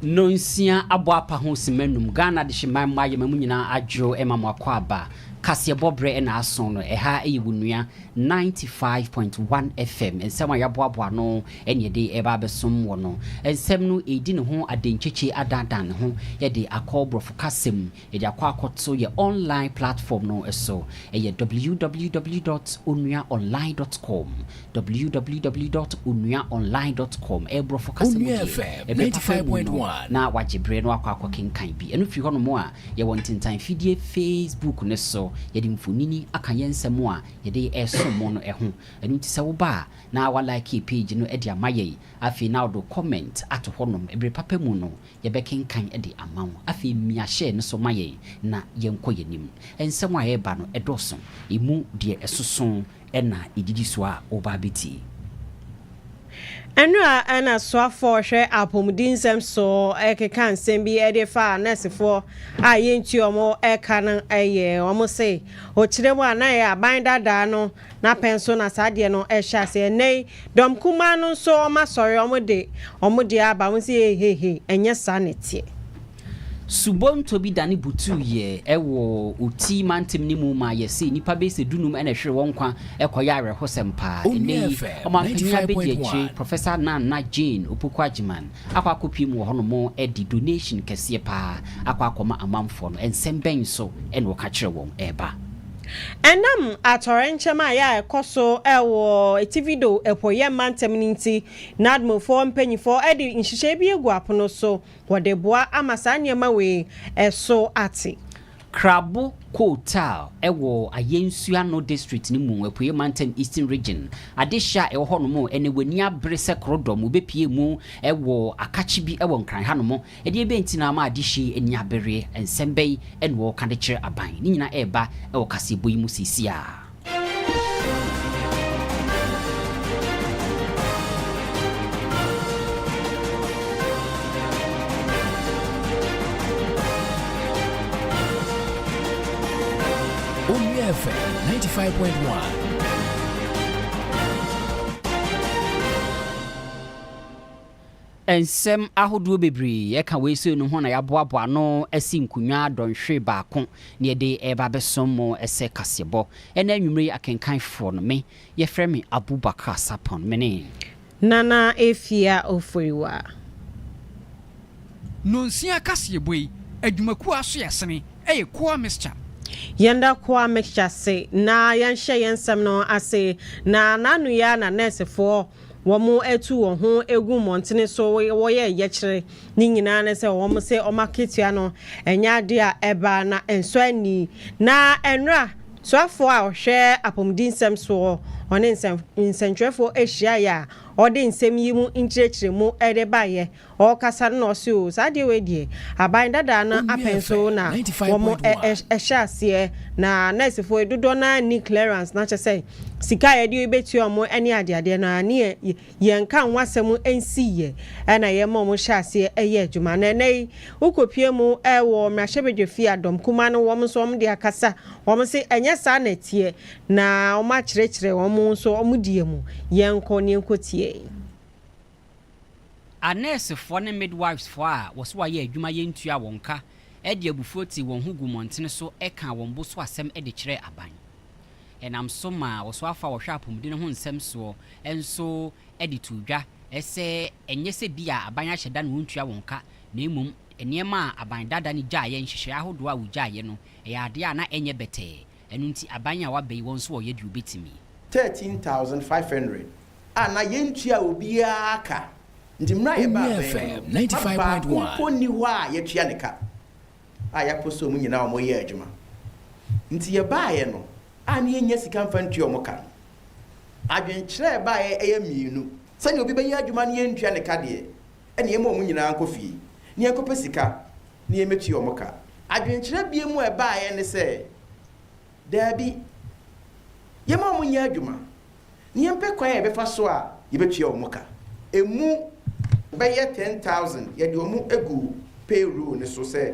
nonsia aboapa ho semanum Ghana de hyeman maye mamunyina adwo emamwakwaba kase bobre na aso no eha eyibunua 95.1 FM ensema yaboaboa no enye de eba besom wo no ensem no edi ne ho adencheche adadan ho ye de akobrofo kasem ye de akwakoto ye online platform no eso ye www.onuaonline.com www.onuaonline.com ebrofo kasem ye 95.1 na wajibre no akwakokenkan bi eno fi hono mo a ye wontintan fidie Facebook ne so yedi mfonini akayensem a yedi esomo no eho enu ti se wo ba na wa like page no edi amaye afi na do comment ato honom ebre papa mu no ye bekenkan edi amawo afi mia share no so maye na yenko yenim ensem a ye ba no edoso emu de esoso ena ididi so a obabiti Onua ana swafo hwe apomdinsem so ekekan sembi edefa nesefo ayentu omo ekanan eye omo se o kiremu anaye aban dada no na penso na sade no ehya se nei dom kuma no so omasori omo de aba mo se hehe enye sanete Subon to be dani butu ye ewo uti mantem ni mu ma ye se nipa be se dunum ena hwere wonkwa ekoya areho sempa ene omapenya be die Professor na Jane Opukwajiman akwa kopim wo hono mo edi donation kese pa akwa akoma amamfo no ensem ben so ene wo ka kire won eba Enam atorenchema ya ekoso ewo etivido epoye mantem ninti nadmofo mpanyifo edi nhihye bi egu apono so wodeboa amasanyema we eso ati Krabo Kotal ewo ayensua no district ni mu epoye mountain eastern region adesha ewo hono mo ene wani abrese krodom obepie mu ewo akachi bi ewo nkran hanomo ede ebe ntina ma adeshi eni abere ensembei enwo kande kire aban ni nyina eba ewo kasebo yi mu sisia Afia 95.1 ensem ahodo bebre ye ka we se no ho na yaboaboa no asi nkunwa donhwe baako ne de eba besom ese kasebo ena anwumre akenkan fo no me ye frɛ me Abubakar Sarpong mene Nana Afia Oforiwaa nonsia kasebo yi adwumaku aso yesene eye koa mixture Yenda kwa mixture se na yanhye yensem no ase na nanu ya na nurse for womo etu wo ho egu montene so wo ye yekire ni nyina na se womo se o marketia no enya de a eba na enso ani na enra swafo a ohwe apomdinsem so one nsentwefo ehia ya ode nsem yi mu nkirekire mu edebaye o kasa no so o sade we die aban dada na apenso na womo ehia ase na nesefo edodo na ni clearance na chese sika ye de betu omo eni ade na ne ye nka nwasem ensiye na ye mo hia ase eye adwuma na nei ukopie mu ewo mrahebedwefi adom kuma no wom so om de akasa wom se enye sa na tie na o ma kirekire wom so omudie mu yenko ne enkotie a nurse for ne midwives for a wo so aye adwuma yentua wonka e de abufoti won hugu montene so e ka won bo so asem e de kire aban enam so ma wo so afa wo hwa apomdi ne ho nsem so enso e de tudwa ese enye se bia aban ahyeda ne huntua wonka na emum eniema aban dada ni gya ye nhihye ahodo a wo gya ye no e ade a na enye bete enu nti aban a wabai won so wo ye de obetimi 13,500 na yentua obi aka nti mra ye ba 95.1 ko ni ho a yetua ne ka ya poso mu nyina omo ye adwuma nti ye ba ye no ne yenya sika mfa ntua omo ka adwenkyerɛ ba ye eye mienu sani obi be ye adwuma ne yentua ne ka de ene ye mo mu nyina nkofie ne yekope sika ne ye metua omo ka adwenkyerɛ bie mu e ba ye ne se dabi ye mo mu nya adwuma ne yempe kwan ye befa so a ye betua omo ka emu be ye 10,000 ye de omo egu payroll ne so se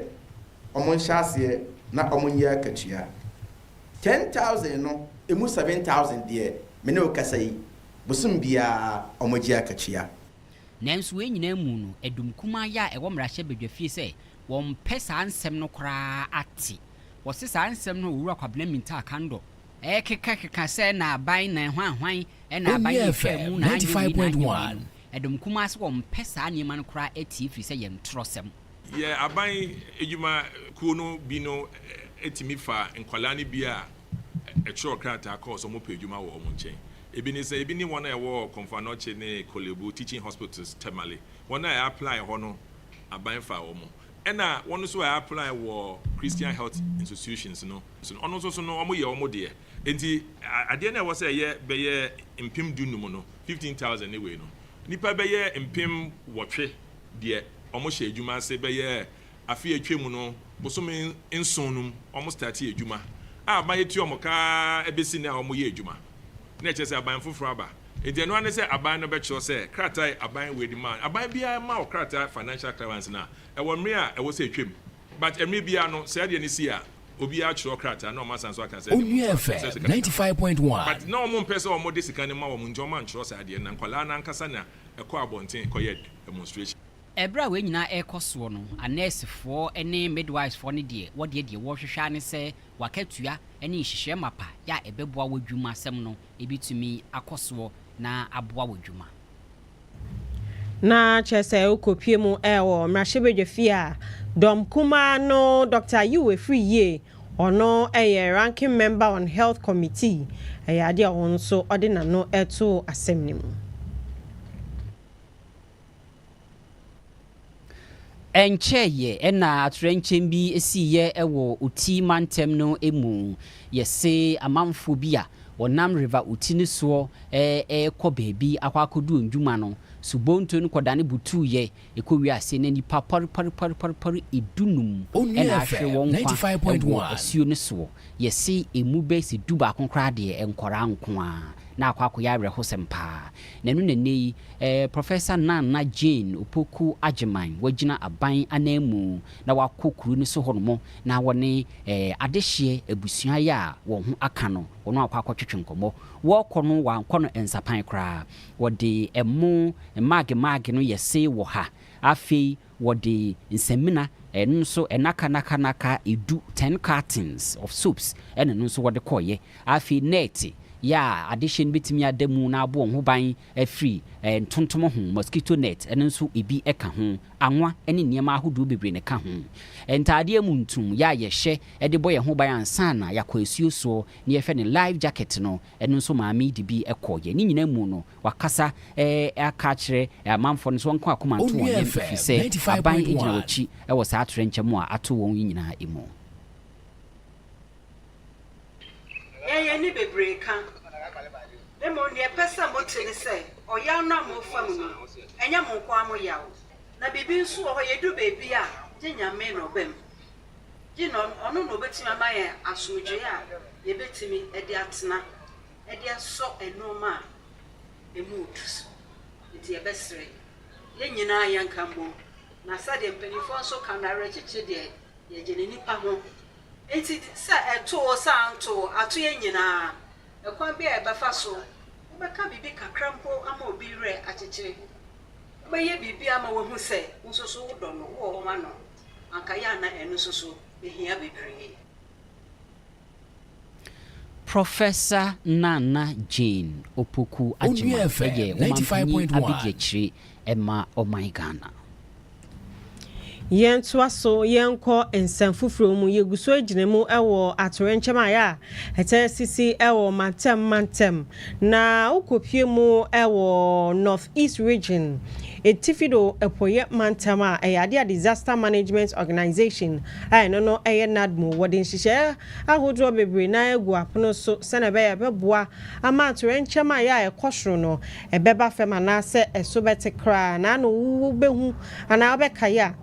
omo nhyase na omo nya katua 10,000 no emu 7,000 de me ne okasa yi busum bia omo gia katua nanso we nyina mu no edum kuma ya e wo mrahye bedwafie se won pesa ansem no kra ati wo se sa ansem no wura kwabena minta kando keka se na aban na hwan na aban ye mu na 95.1 edum kuma se won pesa ne man kra ati fi se ye ntrosem ye aban ejuma ku no bi no etimi fa nkwala ne bi a etro krata ka so mo pejuma wo mo nchen ebi ni se ebi ni wona e wo Konfanoche ne Kolebu teaching hospitals temale wona e apply ho no aban fa wo mo ena wonu so e apply wo Christian health institutions no so ono so no omo ye omo de enti ade na wo se ye be ye impim dunum no 15,000 ne we no nipa be ye impim wotwe de omo hye adwuma se be ye Afia Twemu no bosome nsonum omo start adwuma ba ye tu omo ka ebesi na omo ye adwuma na chese aban foforo aba enti no ane se aban no be cho se kratai aban we demand aban bia ma o kratai financial clearance na e wo mmre a e wo se twem but emre bia no se de ne si a obi a chro kratai na o ma sanso aka se Onua FM 95.1 but no mo mpese o mo de sika ne ma wo mo njoma nchro se ade na nkwala na nkasa na e ko abonten koye demonstration ebra we nyina ekoso no nurse for ene midwives for ne de wo de wo hwehwa ne se wakatua ene hihye mapa ya ebeboa wadwuma asem no ebitumi akoso na aboa wadwuma na chese ukopie mu ewo mrashebedwafi a dom kuma no Dr. Yuwe Friye ono ranking member on health committee ade onso odina no eto asem nimu encheye ena atrenchen bi esiye ewo uti mantem no emu yese amamfo bi a wonam river uti ne so kɔ baabi akwakodu ndwuma no subonto no kɔdane butu ye ekowi ase na nipa par edunum ena ahwe won kwa 95.1 asuo ne so yese emu be se duba konkra de enkora nko a na akwakoya awerɛho sempa nanu nane Professor Nana Jane Opoku Ajeman wagina aban anamu na wakokuru ni so hono na wone adehye abusua ya wo ho aka no wono akwakotwetwe nkomo wo kono wa kono ensapan kra wode emu mage no yese wo ha afei wode nsamina nso enaka edu 10 cartons of soaps ene nso wode koye afei net ya addition bitimi adamu na abo ho ban free ntontom ho mosquito net ene nso ebi eka ho anwa ene niam ahodo bebre ne ka ho entade mu ntum ya yehye ede boye ho ban ansa na yakwaasuo so ne yefe ne live jacket no ene nso maami de bi ekoye ni nyina mu no wakasa aka kire amamfo no so nko akoma nto won yefi se aban ejina wachi e wo sa atrenchemu a ato won nyina emu ni bebre kan emo ne pesa motene se oya no amofam no enya mo kwa mo yawo na bibi nso ho yedu bebi a ginyame no bem gino ono no betimi amaye asomdwe a ye betimi ede atena ede aso enoma emutus enti ye besre ye nyina yanka mo na sade mpanifo nso kanare chichi de ye gene nipa ho enti sa eto sa anto ato ye nyina ekwan bi e befa so beka bibi kakrampo ama obi re achichire ye bibi ama wo hu se nsoso wo no wo ma no anka ya na enu soso behia bebre Professor Nana Jane Opoku Ajeman 95.1 abigechire ema Ghana yentoa so yenko ensanfufuro mu yeguso aginemu ewo atorenchema ya etesisi ewo mantem na ukopie mu ewo North East region etifido epoye mantama eyade disaster management organization no eye nadmo wode nhihye ahodo bebre na egu apono so senebe ya beboa ama atorenchema ya ekosoro no ebeba fema na se esobete kra na no wo behu ana obeka ya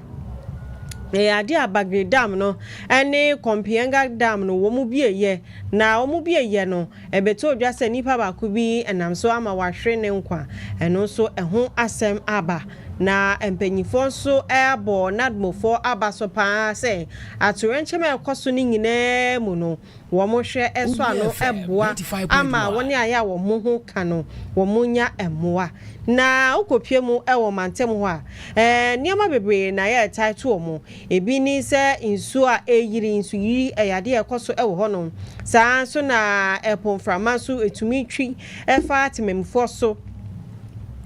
ade Abagre dam no ene Kompienga dam no wo mu bieye na wo mu bieye no ebeto odwase nipa ba ku bi enam so ama wahwe ne nkwa eno so eho asem aba na mpanyinfo nso ebo nadmofo abaso pa say atorenchema ekoso ni nyina mu no wo mo hwe eso ano eboa ama woni aya wo mo ho ka no wo mo nya emoa na ukopie mu ewo mantem ho a niam bebre na ya title mo ebi ni se insu a eyiri insu yiri eyade ekoso ewo ho no saa so na eponframa so etumi twi efa atememfo so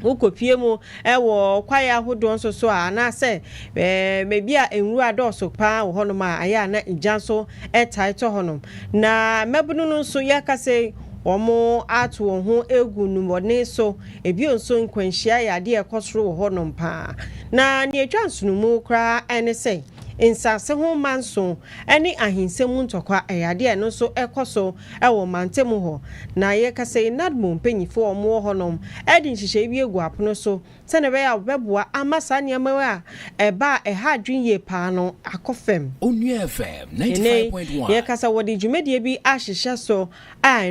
ukopie mu ewo kwaya hodo nso so a na se mebi a enwu adoso pa wo hono ma aya na ijanso title hono na mebunu nso yakase omo atu ho egu numone so ebi onso nkwanhia yade ekosoro wo hono pa na ne atwansunumu kra ene se insase ho manso ene ahinsemu ntokwa eyade no so ekoso ewo mantemu ho na ye kase nadmo mpanyifo omo honom edi nhihye bi egu apono so se ne be ya beboa amasa niam a eba eha dwinye pa no akofem Onua FM 95.1 ye kasa wodi dwumedie bi ahihye so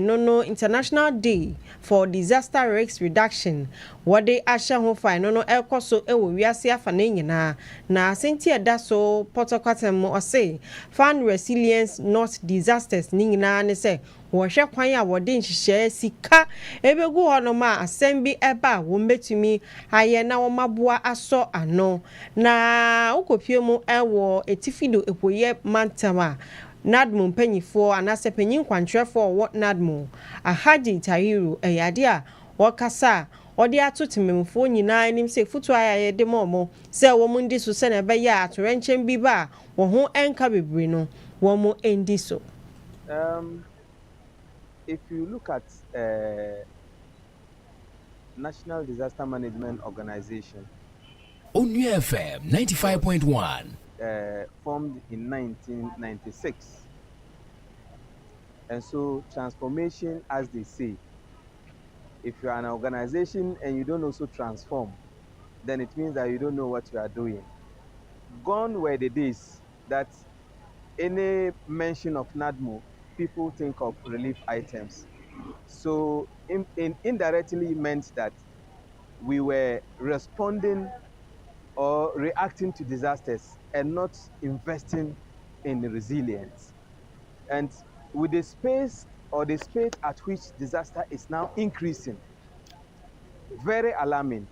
no International Day for Disaster Risk Reduction wodi ahye ho fa no ekoso ewo wiase afa na nyina na senti eda so Potokwatem o say fund resilience not disasters ni nyina ne se wo hwe kwan a wodi nhihye sika ebegu hono ma asembi eba wo metumi aye na wo maboa aso ano na ukopie mu ewo etifido epoye mantama nadmo mpanyifo anase panyin kwantwefo wo nadmo ahaji tahiru eyade a wakasa odi atotememfo nyina anim se futu ayaye de momo se wo mu ndi so se na be ya atorenchem bi ba wo ho enka bebre no wo mu endi so. If you look at National Disaster Management Organization, Onua FM 95.1 formed in 1996, and so transformation, as they say, if you are an organization and you don't also transform, then it means that you don't know what you are doing. Gone were the days that any mention of NADMO, people think of relief items. So indirectly meant that we were responding or reacting to disasters and not investing in resilience. And with the space or the speed at which disaster is now increasing, very alarming.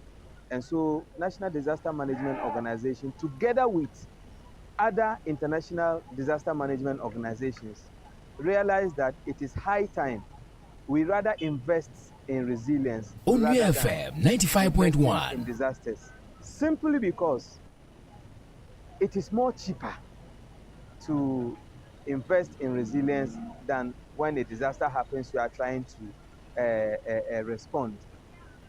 And so National Disaster Management Organization, together with other international disaster management organizations, realized that it is high time we rather invest in resilience Onua FM 95.1 in disasters, simply because it is more cheaper to invest in resilience than when a disaster happens you are trying to respond.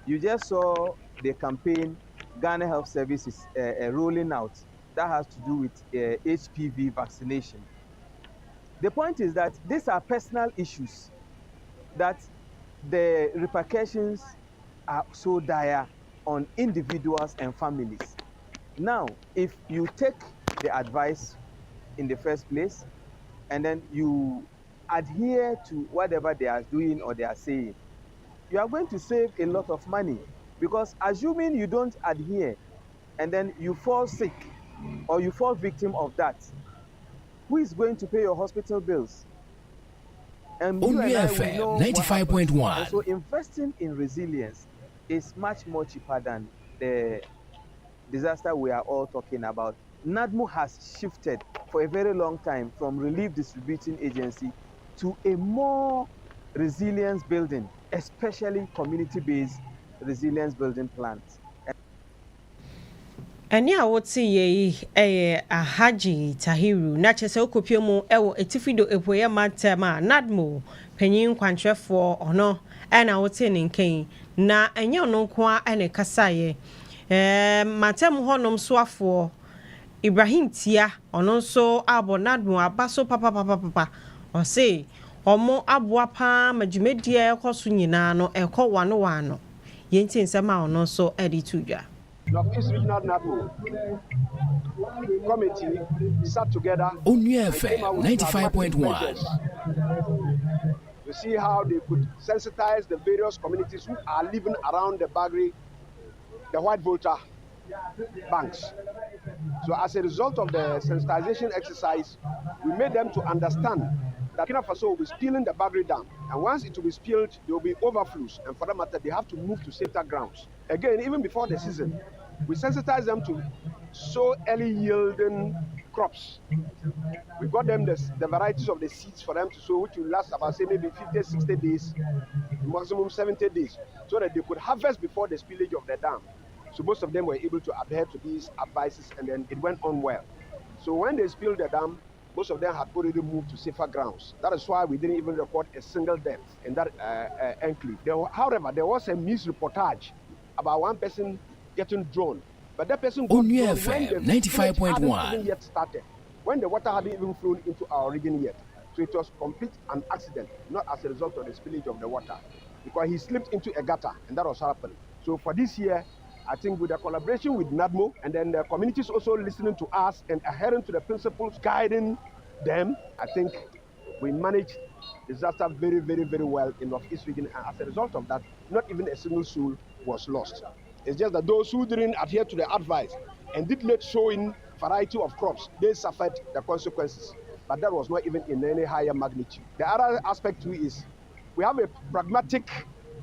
You just saw the campaign Ghana Health Services rolling out that has to do with HPV vaccination. The point is that these are personal issues that the repercussions are so dire on individuals and families. Now, if you take the advice in the first place and then you adhere to whatever they are doing or they are saying, you are going to save a lot of money, because assuming you don't adhere and then you fall sick or you fall victim of that, who is going to pay your hospital bills? And Onua FM 95.1. So investing in resilience is much more cheaper than the disaster we are all talking about. NADMO has shifted for a very long time from relief distributing agency to a more resilience building, especially community-based resilience building plans. Eni a woti ye Ahaji Tahiru na chese okopie mu ewo etifido epoye matema nadmo panyin kwantwefo ono na woti ne nken na enye ono ko a ne kasaye matem honom soafo Ibrahim Tia ono so abo nadmo abaso papa o say omo aboa pa madwumedie ekoso nyina no ekọ wano yenti nsema ono so edi tudwa. Northeast Regional NADMO Committee sat together. Onua FM 95.1. To see how they could sensitize the various communities who are living around the boundary, the white voter, banks. So as a result of the sensitization exercise, we made them to understand that Burkina Faso will be spilling the Bagri Dam. And once it will be spilled, there will be overflows. And for that matter, they have to move to safer grounds. Again, even before the season, we sensitize them to sow early yielding crops. We got them the varieties of the seeds for them to sow, which will last about, say, maybe 50, 60 days, maximum 70 days, so that they could harvest before the spillage of the dam. So most of them were able to adhere to these advices, and then it went on well. So when they spilled the dam, most of them had already moved to safer grounds. That is why we didn't even record a single death in that enclave. However, there was a misreportage about one person getting drawn. But that person got Onua FM 95.1 hadn't yet started, when the water hadn't even flown into our region yet. So it was complete an accident, not as a result of the spillage of the water, because he slipped into a gutter, and that was what happened. So for this year, I think with the collaboration with NADMO, and then the communities also listening to us and adhering to the principles guiding them, I think we managed disaster very, very, very well in Northeast region. And as a result of that, not even a single soul was lost. It's just that those who didn't adhere to the advice and did not show in variety of crops, they suffered the consequences. But that was not even in any higher magnitude. The other aspect too is we have a pragmatic,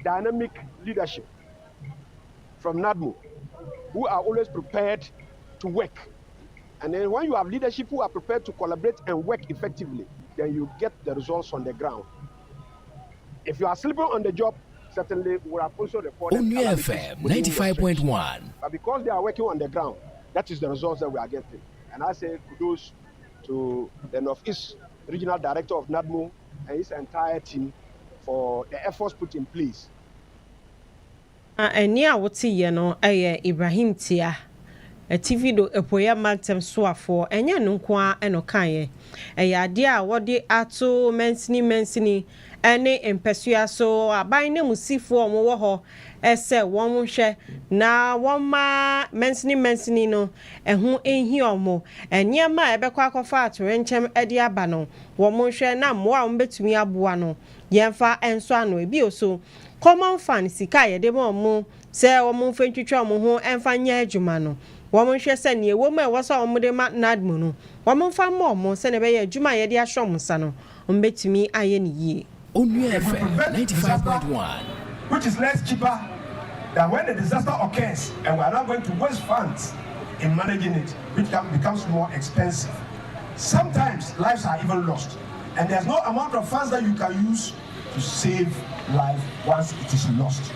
dynamic leadership from NADMO who are always prepared to work. And then when you have leadership who are prepared to collaborate and work effectively, then you get the results on the ground. If you are sleeping on the job, certainly we have also reported Onua FM 95.1. But because they are working on the ground, that is the results that we are getting. And I say kudos to the Northeast Regional Director of NADMO and his entire team for the efforts put in place. Eni a wote ye no Ibrahim Tia. A TV do epoya mantem soafo enye no nko a eno kan ye. Ade a wode ato mensini ene empesua so aban ne musifo omo wo ho ese won hwe na won ma mensini no ehu enhi omo enyema ebekwa akofa atorenchem ede aba no won hwe na mo a betumi aboa no yemfa enso ano ebi oso common fan sika ye de mo se won fentwitwa mo ho emfa nya adwuma no won hwe se ne ewo ma wo so won de ma NADMO no won fa mo se ne be ye adwuma ye de ahwom sa no betumi aye ne yie. Onua FM 95.1, which is less cheaper than when the disaster occurs, and we are not going to waste funds in managing it, which becomes more expensive. Sometimes lives are even lost, and there's no amount of funds that you can use to save life once it is lost.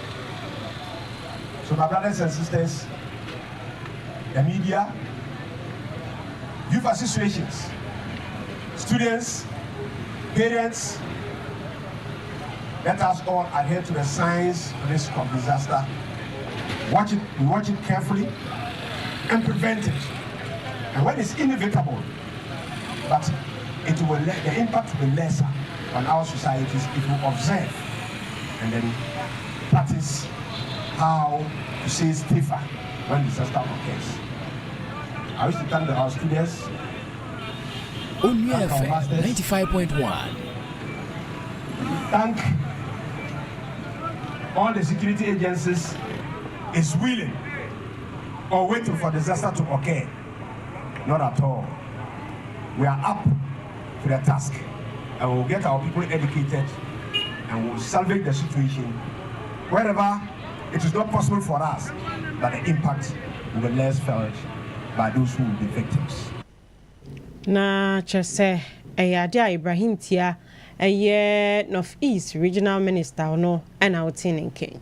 So my brothers and sisters, the media, youth associations, students, parents, let us all adhere to the science risk of disaster. Watch it carefully and prevent it. And when it's inevitable, but the impact will be lesser on our societies if we observe and then practice how to stay safer when disaster occurs. I wish to thank our students. Onua FM 95.1. Thank all the security agencies is willing or waiting for disaster to occur. Not at all. We are up to the task, and we'll get our people educated and we'll salvage the situation wherever it is not possible for us, but the impact will be less felt by those who will be victims. Na chese ayade Ibrahim Tia Northeast Regional Minister no and outing in King.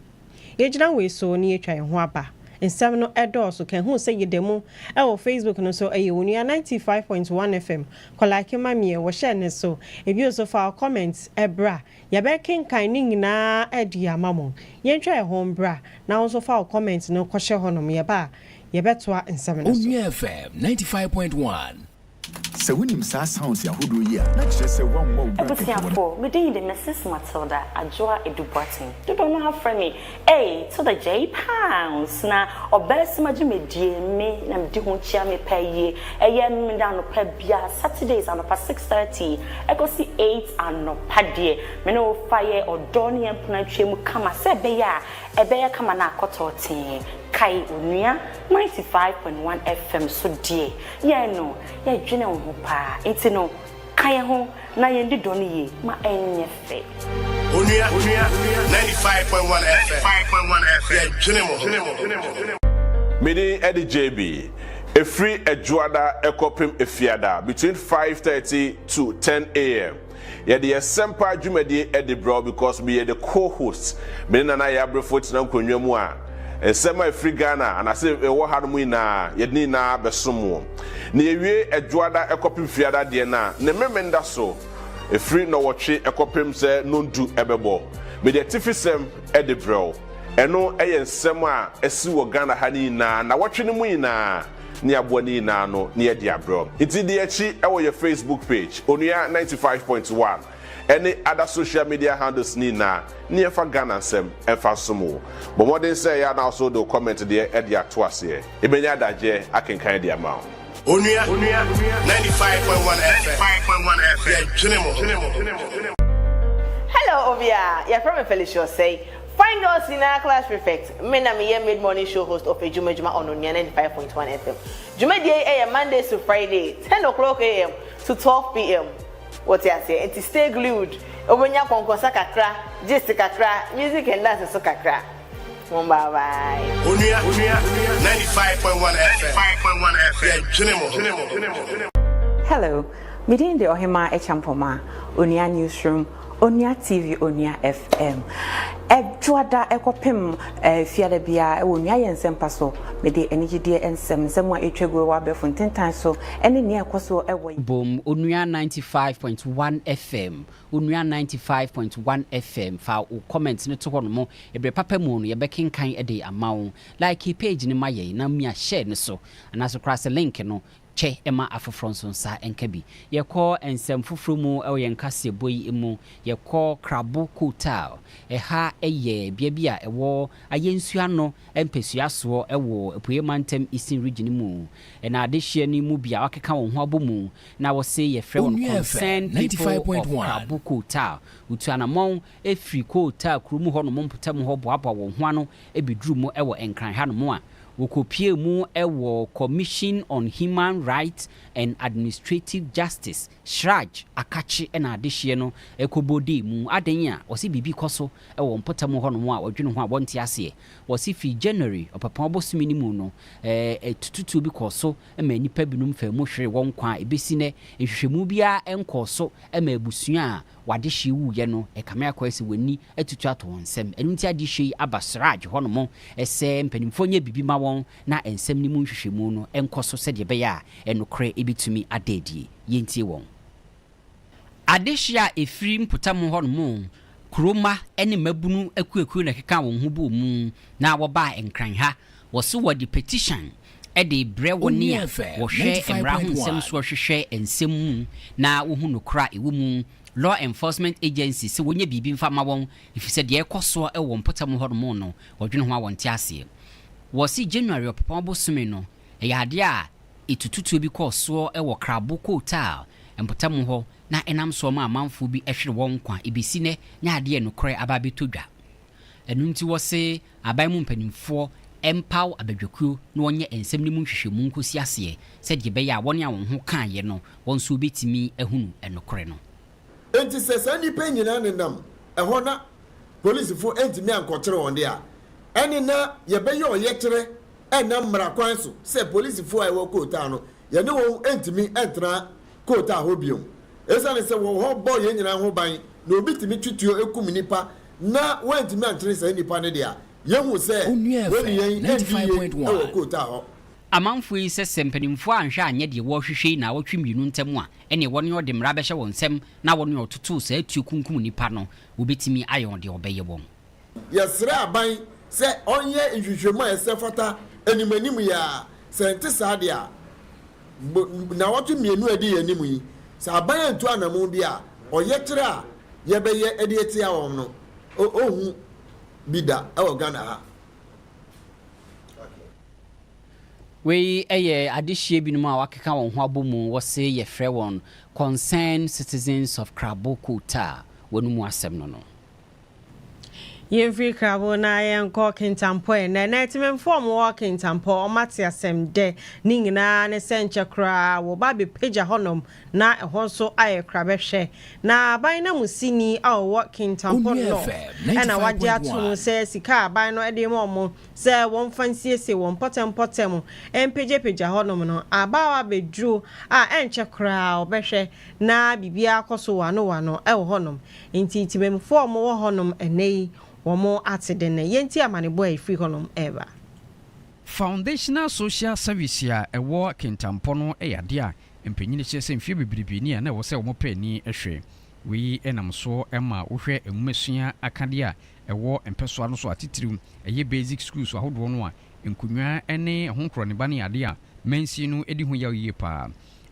Yejina we so ni etwa ho aba. Nsam no edoso kan hu say yedemu e wo Facebook no so Onua 95.1 FM. Kolake mamie wo share ne so. Ebi so fa comments ebra. Ya be kenkan ni nyina edi amamo. Yentwa ho mbra. Na wo so fa comments no kwhye honom ye ba. Ye betoa nsam no so. Onua FM 95.1. So when him sa sounds ya who do ya, not just say one more. Ebusiafo, me dey the Mrs. Matilda Adjoa Edubuatin. You don't know how friendly. Hey, so the J pounds na obese majime die me na me di ho chia me pay eye me down no pa bia Saturdays and pa 6:30 e go see 8 and no pa die me no fire odoni empuna twemu kama se be ya e be ya kama na akototin kai Onua 95.1 FM so die ye no ye dwene ho pa enti no kai ho na ye ndi doni ye ma enye fe Onua 95.1 FM 95.1 FM Midi Eddie JB a free Ejuada Ekopim Efiada between 5:30 to 10 a.m. Yeah, the Sempa Jumedi Edinburgh because we are the co-hosts. Me na ya brefot na konwamua. Sema free Ghana and I say e wo hanu ina yedni na besomo. Na ewie Ejuada Ekopim Fiada de na ne memenda so. A free no watch Ekopim se nondu ebebo. Me the tifisem Edinburgh. Eno nsem a esi wo Ghana hani na watch ni mu ina. Ni aboni na no ni edi abro iti di echi e wo your Facebook page Onua 95.1 any other social media handles ni na ni efa Ghana nsem efa somo but modern say ya na also do comment there edi atoase e benya adaje akenkan di amount Onua 95.1 FM 5.1 FM Hello Obia ya from Felicia say find us in our class prefect. Me na me mid-morning show host of Ejuma on Onua 95.1 FM. Juma day Mondays to Friday, 10 o'clock a.m. to 12 p.m. What you say? And to stay glued. Obenya konkosa kakra, just kakra, music and dance so kakra. Bye bye. Onua 95.1 FM 5.1 FM. Hello, me dey the Ohima Echampoma, Onua Newsroom, Onua TV, Onua FM. Ejuada Ekopim fiada bia e Onua yensem so me de energy de ensem semwa etwegwe wa be fonten tan so ene ne ekoso ewo boom Onua 95.1 FM Onua 95.1 FM fa o comment ne to hono mo ebre papa mu no ye be kenkan e de amawo like page ne maye na mi a share ne so anaso cross link no che ema afofronso sa enkabi ye ko ensem foforo mu e ye nkase boyi emu ye ko krabo kotal e ha eye bia e wo ayensua no empesua so e wo epuye mantem eastern region mu e na adehye ni mu bia wakeka wo ho abomu na wo se ye frɛ won concern 95.1 krabo kotal utuanamon e free kotal krumu ho no mpotam ho boabo wo ho ano e biduru mu e wo enkran ha no mu a Wokopie mu ewo Commission on Human Rights and Administrative Justice Shraj akachi ena adehye no ekobodi mu adenya osi bibi koso ewo mpotamu ho no mu a odwene ho a bonte ase osi fi January opapa obosumi ni mu no tututu bi koso ema nipa binum fa mu hwere won kwa ebesi ne ehwehwemu bia enkoso ema ebusua a wadehye wu ye no ekame akwasi wani atutu ato nsem enunti adehye aba Shraj ho no mo ese mpanimfo nya bibi ma won na ensem ni mu nhwehwemu no enkoso se de be ya enokre ebitumi adedie yentie won adehia efiri mpotam ho no mu kroma ene mabunu akuaku na keka won ho bo mu na wo ba enkran ha wo so wo di petition e de bre woni a wo hwe emra ho nsem so hwehwe ensem mu na wo hu nokra ewo mu law enforcement agency se wonya bibi mfa ma won ifise de ekoso e wo mpotam ho no mu no wodwene ho awonte ase wo si January opapa bosumi no e yade a etututu bi koso e wo krabo kotal mpotam ho na enam so ma amanfo bi ehwere won kwa ebisi ne nya ade enokre ababetodwa enu nti wo se aban mu mpanimfo empower abadwakuo na wonye ensem ni mu nhwehwemu nkosi ase se de be ya won a won ho kan ye no won so betimi ehunu enokre no enti se sani pe nyina nenam eho na police fo entimi ankɔkyere won de a ene na ye be ye oyekere enam mra kwan so se police fo a ewo kota no ye ne won entimi entra kota ho biom esa ne se wo ho boy ye nyina ho ban na obi timi twituo ekum nipa na wentimi ankyere se nipa ne de a ye hu se woni yen 95.1 kota ho amanfo yi se sempanimfo anhwe anye de wo hwehwe na wotwe mienu ntam a ene woni ode mra behye won nsem na woni ototo se atu kunkum nipa no obetimi ayon de obeye won yesra aban se onye nhwehwemu a esefata animanim ya sente saade a na watu mienu edi yanimu yi sa aban ntu anamu bi a oyekere a yebeye edi etia won no ohu bida e Ghana ha. We adishie binom a wakeka won ho abomu wo se ye frɛ won concerned citizens of Kraboko ta wonu mu asɛm no. Yemfri Krabo na yenko kintampo na netimem form walking tampo omati asem de ni nyina ne senche kra wo ba be pagya honom na ehon so aye krabehwe na aban na musini a walking tampo no na wagye atu se sika aban no ede mo se won fansiesie won potem pagya honom no abawa bedru a enche kra obehwe na bibia akoso wano ewo honom nti timem form wo honom enei womo atidene yenti amane boy free honom ever foundational social service ya ewo kintampo no eyade a empenyine kyese mfie bebribi ni na wo se wo pani ehwe we enam so ema wo hwe enwumesua akade a ewo empeso no so atitirim eye basic schools ahodo no a enkunwa ene honkro ne ba ne ade a mensi no edi ho yaw yie pa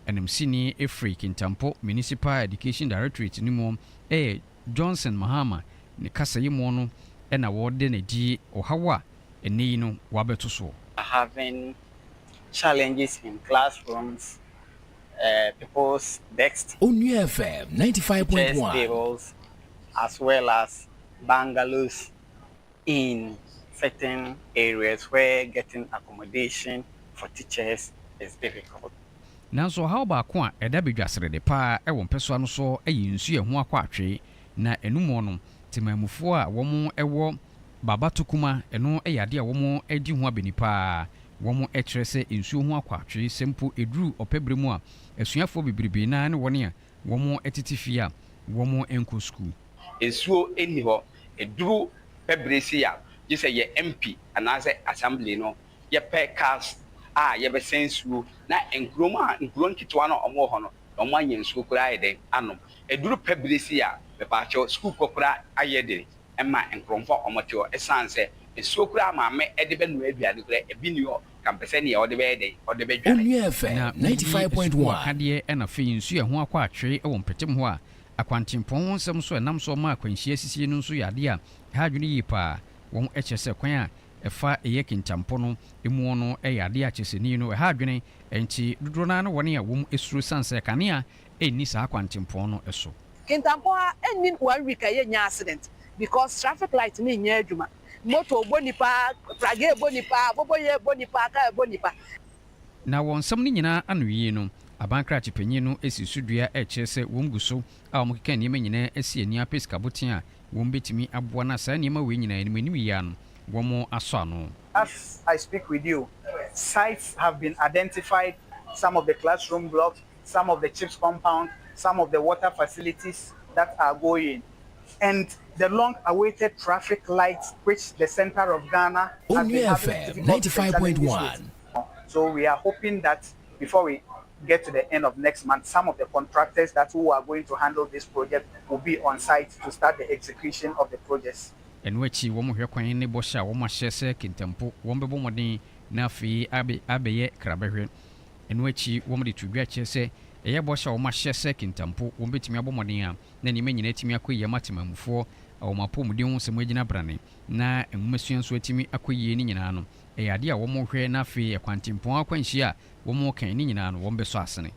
enam sini efree kintampo municipal education directorate ni mo Johnson Mahama ne kasa yimo no na wode na di ohawa eni no wabeto so having challenges in classrooms, people's desks, Onua FM 95.1, as well as bungalows in certain areas where getting accommodation for teachers is difficult. Nanso how ba ko a eda bedwasere de pa e wo mpeso no so eyinsu ehu akwa atwe na enumo no timamufo a womo ewo babatukuma eno eyade a womo edi ho abenipa womo ekyerese ensuo ho akwatwe sempo eduru opebremu a esuafo bibribi na ne wone a womo etitifia womo enko school ensuo eni ho eduru pebresi a gise ye MP anase assembly no ye pe cars a ye be sensuo na enkroma nkron kitwa no omo ho no omo anyensuo kura eden anom eduru pebresi a bepacho school kokura ayede ema enkromfo omotio esanse esokura maame ede be no aduade kura ebinio kampese ne ode be ede ode be dwane Onua FM 95.1 kade ena fe nsu eho akwa atwe e wo mpetem ho a akwantimpon nsem so enam so ma akwanhia sisi no nso yade a ha adwene yi pa won ekyese kwan a efa eye kintampo no emu no yade a kyeseni no ha adwene enti dudro na wone a wom esuro sanse kanea eni sa akwantimpon no eso kintampo enin 1 week aye nya accident because traffic light ni nya adwuma moto bonipa trage bonipa boboye bonipa ka bonipa na won sam ni nyina anoyi no abankra chipanyi no esi sudua ekyese wom guso a wom keka niema nyina esi ani apeska boten a wom betimi aboa na sa niema we nyina anim ya no wom aso ano. As I speak with you, sites have been identified, some of the classroom blocks, some of the chips compound, some of the water facilities that are going, and the long-awaited traffic lights, which the center of Ghana has been having 95.1. So we are hoping that before we get to the end of next month, some of the contractors that who are going to handle this project will be on site to start the execution of the projects. And which you won't hear quite any bush, a woman shares a kintempo, one be woman, Nafi, Abe, Crabberry, and which you want me to get say. Eya bosha o ma hyese kintampo wo betimi abomoden a na ne manyina timi akoyi matemam fo o mapomuden ho se magina brane na enwumasua so atimi akoyi ni nyina no eyade a wo mo hwe na fe ekwantimpon akwanhia a wo mo kan ni nyina no wo beso asene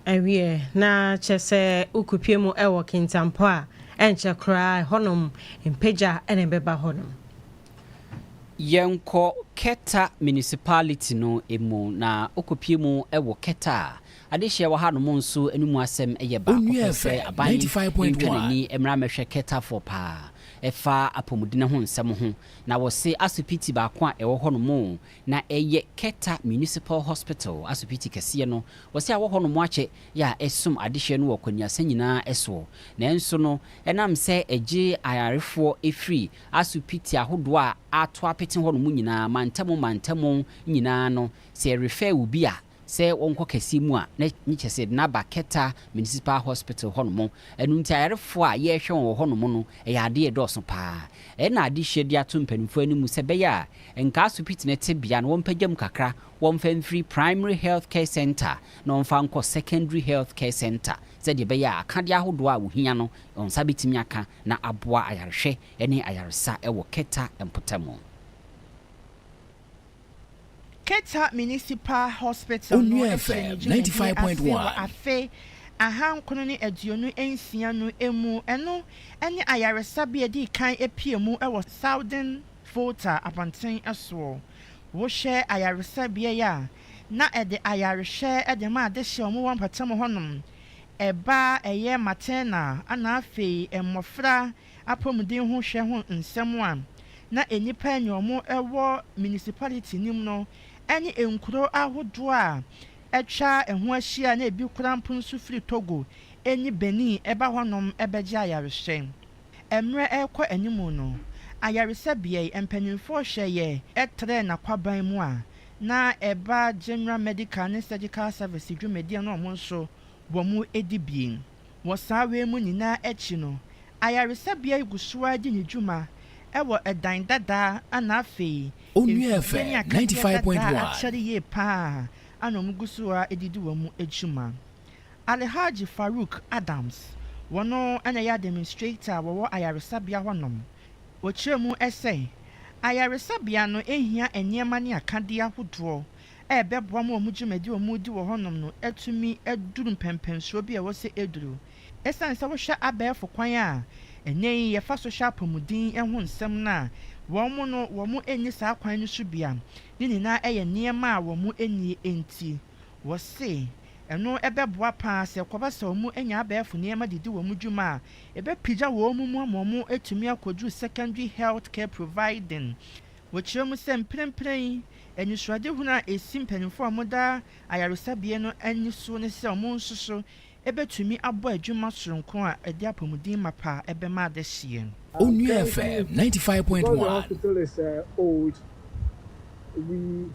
awie na chese ukupiemu ewo kintampo a enche kra honom empagya ene beba honom yenko Keta municipality no emu na okopie mu ewo Keta adehye wa ha no monso enimu asem eye ba ko se aban 95.1 ni emra mehwe Keta for pa efa apomudine ho nsem ho na wo se asupiti ba ko a ewo ho no mo na eye Keta Municipal Hospital asupiti kese no wo se awo ho no mo ache ya esum adehye no wakonia sanyina eso na enso no enam se eje ayarefo efri asupiti ahodo a ato apete ho no mu nyina mantamu nyina no se refer ubi a se wonko kesi mu a na nche se na ba Keta Municipal Hospital hono enu nti ayarefo a ye hwe won hono no e ade e doso pa e na ade hwede ato mpanimfo animu se be ya enka asopiti ne tebia no wompagam kakra womfa free primary health care center na womfa nko secondary health care center se de be ya akade ahodo a wohia no onsa betimi aka na aboa ayarehwe ene ayaresa e wo Keta empotamo. Keta Municipal Hospital Onua FM 95.1 Afia Ahankono ne aduonu ensia no emu eno ene ayaresa bia di kan epiemu e wo Southern Volta Abanten eso wo hye ayaresa bia ya na ede ayarehye ede ma de hye omo wampatam honom eba eye matena ana afei emofra apomuden ho hwe ho nsem a na enipa enyomo ewo municipality nim no ene enkuro ahodo a etwa eho ahia na ebi kurampo nso firi Togo eni Benin eba honom ebeje ayarehye emre ekọ animu no ayaresa bia empanimfo hweye etre na kwaban mu a na eba General Medical and Surgical Service dwumedi na omo nso wo mu edibien wo sawe mu nyina echi no ayaresa bia igusuwa di nedwuma ewo edan dada ana afei Onua FM 95.1 achari ye pa anom gusuwa edidi wo mu edwuma. Alhaji Farouk Adams wono ana ya demonstrator wo ayaresa bia honom wo kyeremu ese ayaresa bia no ehia enyema ne akade ahodo ebeboa mo mu dwumadi wo mu di wo honom no etumi eduru mpempenso bia wo se eduru esan se wo hwa abefo kwan a enyen ye fa social pomudin eho nsem na wo mu enyi sa kwan no so bia ni na eye niema a wo mu enyi enti wo se eno ebeboa pa se kwaba se wo mu enya abefo niema didi wo mu dwuma ebe pija wo mu etumi akodu secondary health care providing wo kyeremu se mprempren enyi suade huna esimpanifo amoda ayaresa bie no enyi so ne se omo nsoso ebetumi abo adwuma soronko a edi apomudin mapa ebema de hie. Onua FM 95.1. The hospital is old. We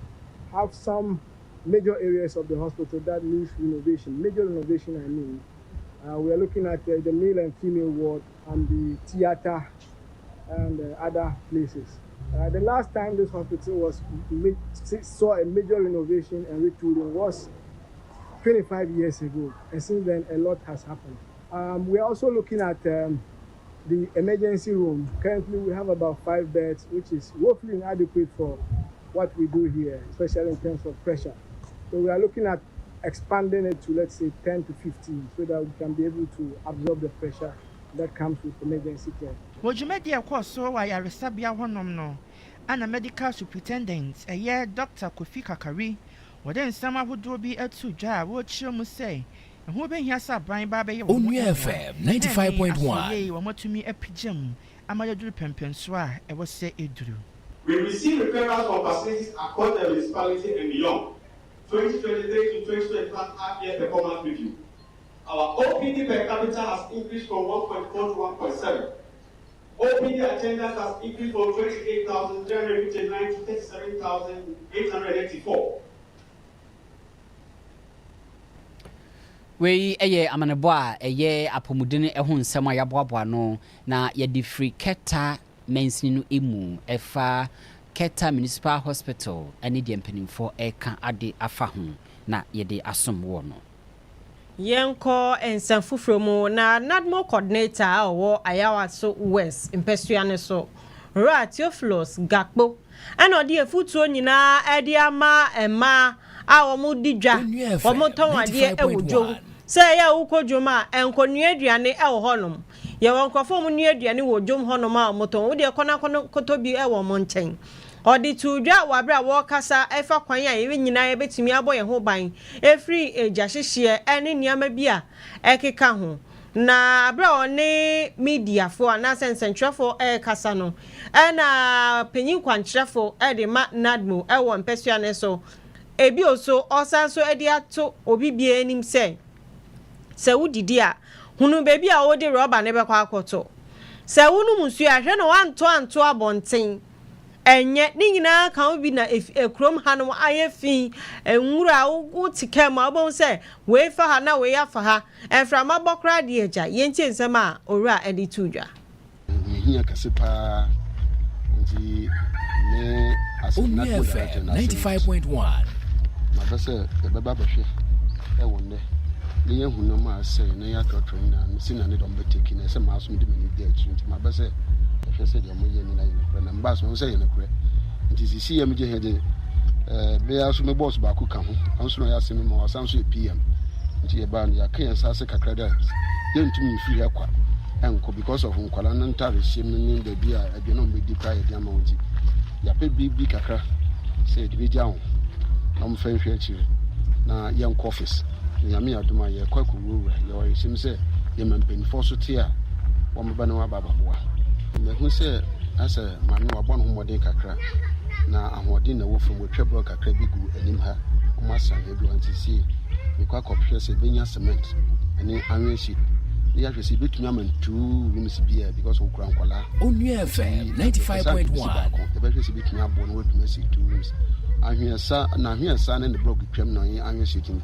have some major areas of the hospital that needs renovation. Major renovation, I mean. We are looking at the male and female ward and the theater and other places. The last time this hospital saw a major renovation and retooling was 25 years ago, and since then a lot has happened. We are also looking at the emergency room. Currently we have about 5 beds, which is woefully inadequate for what we do here, especially in terms of pressure. So we are looking at expanding it to, let's say, 10 to 15, so that we can be able to absorb the pressure that comes with emergency care. Wojumedi akwaso wa yaresa bia honom no ana medical superintendent Dr. Kofi Kakari wode nsama hodo bi atu dwa wo kyeremu sei ho be hia sa ban ba be ye Onua FM 95.1 wo motumi apijam amayaduru pempenso a ewo se eduru. We receive referrals from facilities across the municipality and beyond. 2023 to 2025 half-year performance review. Our OPD per capita has increased from 1.4 to 1.7. OPD attendance has increased from 28,359 to 37,884. We amanebo a apomudene eho nsem a yaboaboa no na ye free Keta mensini no emu efa Keta Municipal Hospital ani de mpanimfo eka ade afa ho na ye de asom wo no yenko ensem fufromu na nadmo coordinator wo ayawa so west impesuane so Theophilus Gakpo ana odi efutuo nyina edi ama ema a wo didwa wo moton ade ewodwo se ya ukodwoma enkonua aduane e wo honom ye wonkofo mu nua aduane wo dwom honom a moton wo de kona kotobi e wo monchen odi tudwa wabra wo kasa efa kwan a ye nyina ye betumi aboye ho ban efri ejahihye ene niama bia ekeka ho na abra one media fo na sensentwefo kasa no na penyin kwankyerefo de ma nadmo wo mpesuane so ebi oso osanso edi ato obi bia enim se wudidi a hunu bebi a wodi rubber ne bekwa akoto se wunu musu ahwe no wanto abonten enye ni nyina kan bi na ekrom ha no ayefi enwura wo tike ma obon se we fa ha na we afa ha efra ma bokra de eja yenti nsem a owura edi tudwa hiya kasipa nti ne Onua FM 95.1 mabese beba bahwe e wonne ne yehunu ma se ne ya trotro na si na ne dom beteki na se ma aso de mani de atu nti mabese ehwe se de mo ye ni na ye na mba so se ye ne kure nti sisi ye mje hede be aso me boss ba ku ka ho anso no ya se me ma wasan so PM nti ye ba ya kan sa se kakra da ye ntumi fi akwa enko because of nkwala no ntare hye me de bia ade no me di pra ye de ama wonti ya pe bibi kakra se de bi ja ho na mo fa hwe akire na ye nko office ya me aduma ye kwaku wura ye o yisim se ye mampanifo so te a wo mo ba na wa baba boa me hu se asa manu abo no homode kakra na ahode na wo fam wo twebro kakra bi gu anim ha o ma san he blo anti si me kwakophwe se benya cement ani anwe shi ya hwe se betumi amantu rooms bia because okura nkwala Onua FM 95.1 e be hwe se betumi abo no wetumi si 2 rooms ahwesa na ahwesa na ne blog twam no anwe shi tin.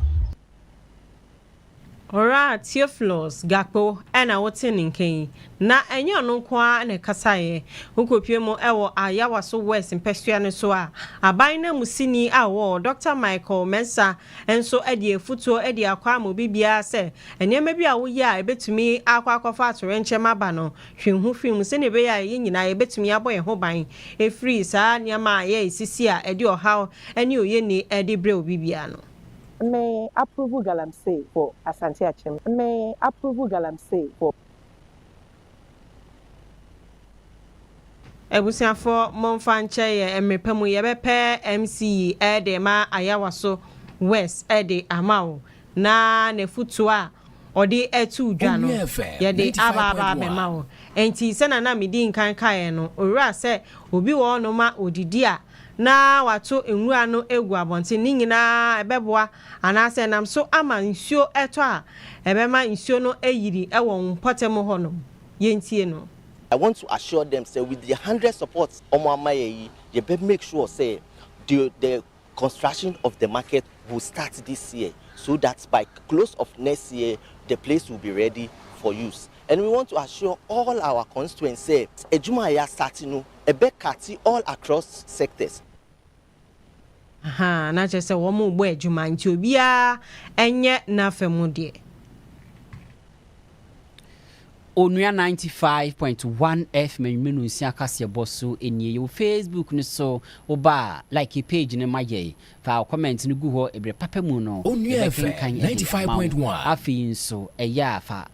Ora Theophilus Gakpo ena wote ninken na enye ono kwa na kasaye ukopie mo ewo ayawaso west mpesua ne so a aban na musini awo Dr. Michael Mensa enso edi efutuo edi akwa mo bibia se enema bi a wo ya ebetumi akwa akwafa atorenche maba no hwenhu film se ne be ya nyina ebetumi aboye ho ban efri sa niama ya isisi a edi ohaw eni oye ni edi bre obibia no. May approve Galamsey for Asante Achim. May approve Galamsey for Ebusiafo monfanche ye emepemu ye bepe MC ede ma ayawaso West ede amao na nefutu a odi etu dwa no ye de aba bema wo enti se na medi nkan kae no owura se obi wo no ma odidi a na wato enwura no egu abonte ni nyina ebeboa anase nam so ama nsuo eto a ebema nsuo no eyiri ewo mpotem ho no yentie no. I want to assure them say with the 100 supports omoamaye you better make sure say the construction of the market will start this year so that by close of next year the place will be ready for use. And we want to assure all our constituents say ejuma ya starting no ebekati all across sectors. Aha, na chese wo mu gbo ejuma nti obia enye na femu de. Onua 95.1 FM menu nsia kase boso enie yo Facebook ni so oba like page ne maye fa comment ni gu ho ebre papa mu no Onua FM 95.1 afi nso eya fa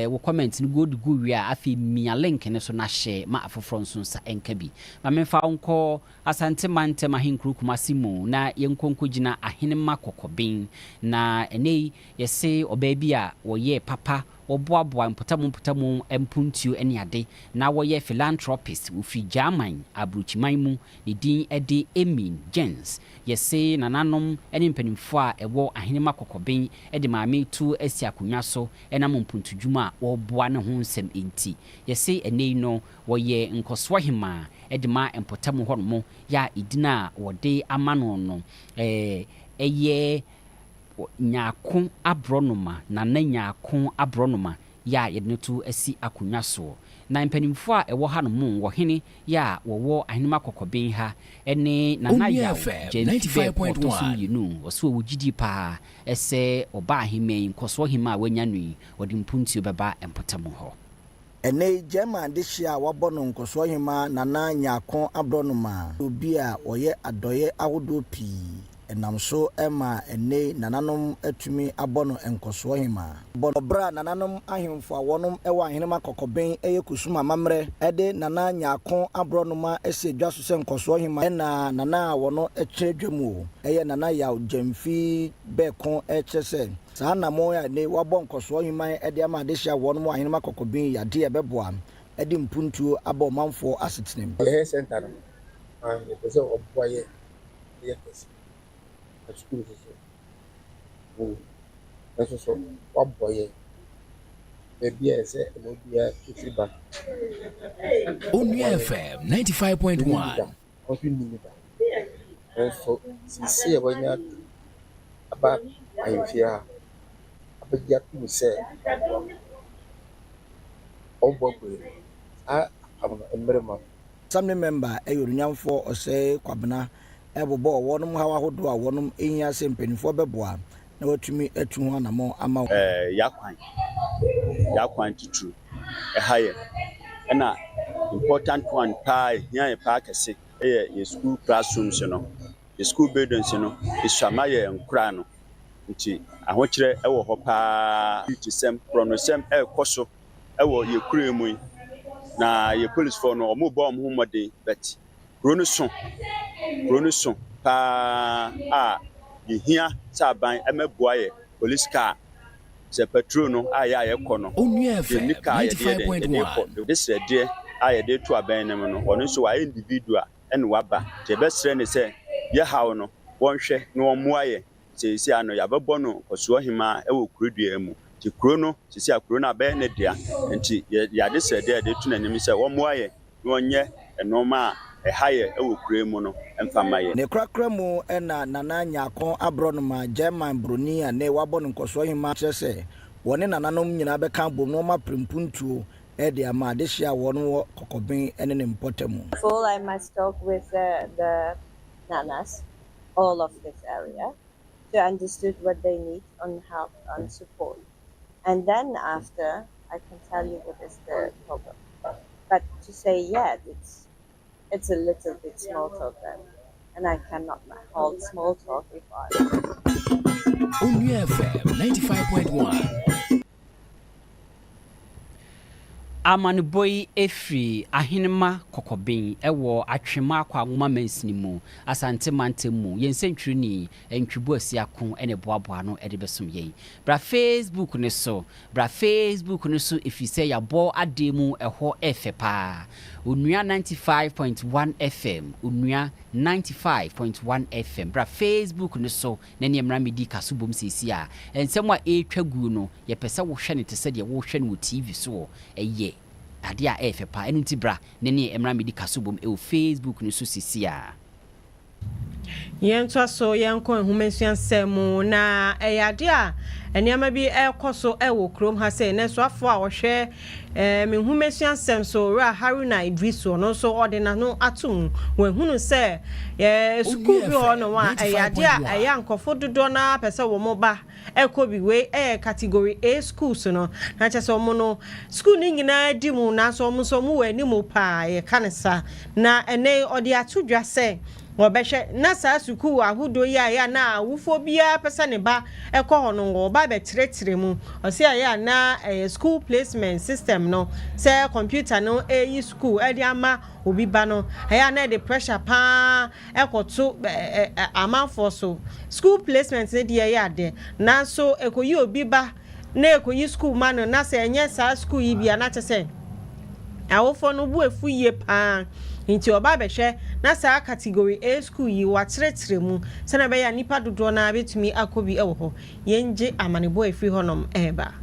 wo comment ni go wi a afi mia link ne so na share ma afoforo nso sa enka bi ma memfa onko asante mante mahinkru kumasimu na yenkonko gina ahene makokobin na enei yese obabi a wo ye papa oboaboa mputamu empuntuo ene ade na wo ye philanthropist wo fi German abruchiman mu ne din ede Emin Jens yese nananom ene mpanimfo a ewo ahene makokobin ede maame tu asi akonwa so ena mpuntudwuma wo boa ne ho nsem enti yese enei no wo ye nkoso hima ede ma emputamu hono ya idina wode amano no eye nyaako abronoma na nyaako abronoma ya yenetu asi akonwa so na mpanimfo a ewo ha no mu wo hene ya wo ahenema kokobin ha ene na na ya 95.1 yinu oso wo gidi pa ese oba ahime nkoso hima a wanya nui odi mpunti obeba empotamu ho ene German de hia wabono nkoso hima na nyaako abronoma obi a oye adoye awodo pi enam so ema ene nananom atumi abono enkoso hima bobra nananom ahemfo awonum ewa ahenema kokoben eye kusuma mamre ede nana nyaako abronoma ese dwaso se nkoso hima na nana wono ekyedwemu eye nana ya jamfi bekon echese saa na mo ya ne wabon nkoso hima ede ama de hia wonum ahenema kokoben ya de ebeboa ede mpuntuo abo manfo asetinem he center no pese oboye yes school so so waboye baby ese no bia kitiba Onua FM 95.1 ɔso nim da nso sisi a wɔnya aba ahemfie a abɛgye atum sɛ ɔbɔ bere a mmarima Assembly member Eyurunyamfo Ose Kwabena Ebobo wɔnom hawa hodo a wɔnom ehia sɛ mpanimfoɔ bɛboa na watumi atu ho anamo ama yakwan tutu ɛha yɛ na important one pa here pa kɛse ɛyɛ school classrooms no the school buildings no isama yɛ nkura no nti ahokyerɛ ɛwɔ hɔ pa tisɛm pronosɛm ɛkɔ so ɛwɔ yɛ kure mu na yɛ police for no ɔmo bɔ ɔmo homɔden but kuro no so pa a yɛhia sɛ aban ɛmɛboa yɛ police car sɛ patrol no a yɛ kɔ no yɛni car yɛde this deɛ a yɛde to aban no no ɔno nso wayɛ individual ɛne waba nti yɛbɛsrɛ ne sɛ yɛhaw no wɔnhwɛ na wɔmmoa yɛ sɛsi ano yɛabɛbɔ no kɔsoɔ hema ɛwɔ kurodua mu nti kuro no sisi a kuro no abɛyɛ ne dea nti yɛade sɛ deɛ yɛde to n'anim sɛ wɔmmoa yɛ na wɔnyɛ ɛnɔɔma a ɛha yɛ ɛwɔ kuro mu no ɛmfama yɛ ne krakra mu ɛna nana nyakon abrɔnoma german broni a ne wabɔ no nkɔsoɔ hema kyerɛ sɛ wɔne nananom nyinaa bɛka bom no ma prempuntuo ɛde ama adehyia wɔn wɔ kɔkɔben ɛne ne mpɔtamu. I must talk with the nanas all of this area to understand what they need on help and support. And then after, I can tell you what is the problem. But to say, yeah, it's a little bit small talk then. And I cannot hold small talk if I... Onua FM 95.1. Amanuboi efri ahinema kokoben ewo atwema kwa ngoma mansini mu asante mante mu yensentwiri ni entwibu asiakon ene boaboa no ede besom yen bra Facebook ne so efise ya bo ademu eho efepa Onua 95.1 FM Onua 95.1 FM bra Facebook ne so na ne mra medi kasubom sisi a ensem a etwagu no ye pese wo hwe ne tese de wo hwe no TV so eye adia efepa enu tibra ne emra medi kasubom e Facebook ne so sisi a yɛntwa so yɛnkɔ humensuansɛm na ɛyade a ɛniama bi ɛkɔ ɛwɔ krom ha sɛ ne so afo a wɔhwɛ me humensuansɛm so ra Haruna Idriso no so ɔde no atom wɔhunu sɛ school bi hɔ no wa ɛyade a ɛyɛ ankɔfo dodo na pɛsɛ wɔ mo ba ɛkɔ bi we category A schools no na kyɛ sɛ ɔmo no school ni nyinaa di mu na so ɔmo so mo wɔ animu pa yɛ kanesa na ɛne ɔde atodwa sɛ wobɛhwɛ na saa suku ahodo ya na awufo bia pesa ne ba ekɔ hɔ no ngo ba bɛtretre mu ɔse ya na school placement system no sɛ computer no yi school edi ama obi ba no ya na the pressure pa ekoto amanfo so school placement ne die ya de na so ekoyi obi ba na ekoyi school ma no na sɛ enye saa school yi bia na kyese awofo no bu efu yie pa nti oba behwe na saa category A school yi watretre mu se na be ya nipa dodo na betumi akobi ewo ho yenje amanebo efri honom eba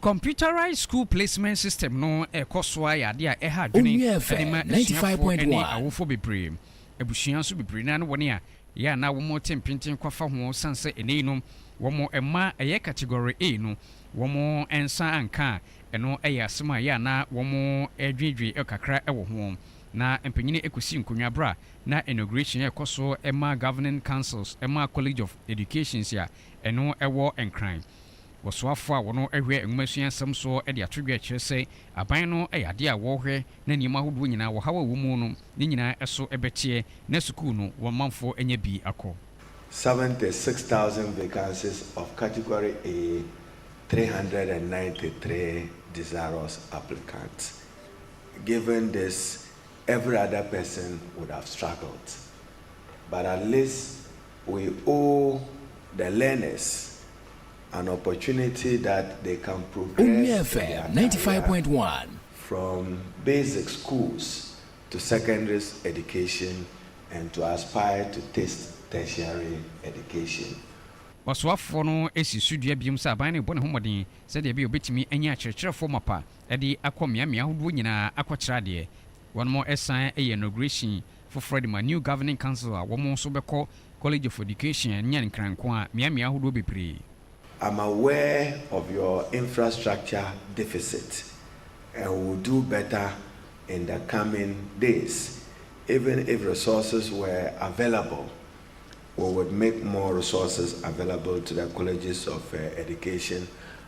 computerized school placement system no ekosoa yade a eha adwene Onua 95.1 awofo bebre abusuan so bebre na woni a ya na wo mo tempintin kwafa ho sanse eneinom wo mo ema eye category A no wo mo ensa anka eno eya asema ya na wo mo edwedwe kakra ewo ho na empanyine ekosi nkonwa bra na inauguration ekoso ema governing councils ema college of education sia eno ewo enkran wosoafo a wono ehwe enwumasuan sam so e de atodwe kyerese aban no eyade a wo hwe na niam ahodo nyina wo hawa wo mu no ni nyina eso ebetie na school no wo manfo enya bi akọ 76,000 vacancies of category A, 393 desirous applicants. Given this, every other person would have struggled. But at least we owe the learners an opportunity that they can progress 95.1 from basic schools to secondary education and to aspire to tertiary education. Waswafo no esi sudua biom sa ban ne bone homodin se de bi obetimi anya kyerkyerefo mapa e de akomia mia hodo nyina akokyera de won mo esan inauguration for my new governing council a woman so beko College of Education and Yan Krankwa Miami Ahudo Bipri. I'm aware of your infrastructure deficit and will do better in the coming days. Even if resources were available, we would make more resources available to the colleges of education.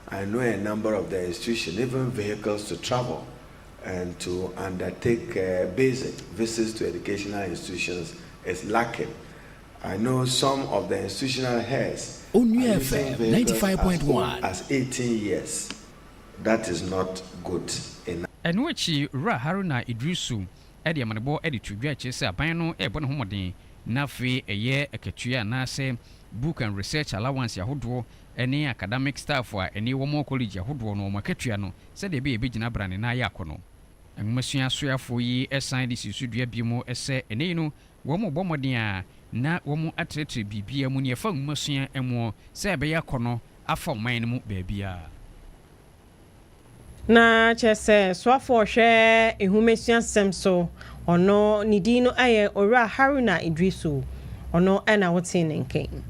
I know a number of the institutions, even vehicles to travel and to undertake basic visits to educational institutions is lacking. I know some of the institutional heads Onua FM 95.1 as 18 years. That is not good enough. And which Ra Haruna Idrisu, Eddie Amanabo, Eddie Tudra, Sabano, Ebon Homodin, Nafi, a year, a Katua, Nase, book and research allowance Yahudo, any academic staff for any more college Yahudo no Makatuano, said they be a big nabran in Ayakono. And Monsieur Suya for ye, assigned this issue, Bimo, essay, and you know, one more bombardier. Na womu atrete bibia mu ne fa mmasua emo se be yakono afa man mu baabia na chese swafo hwe ehumesua semso ono nidino aye ora Haruna Idrisu ono ena wote nenken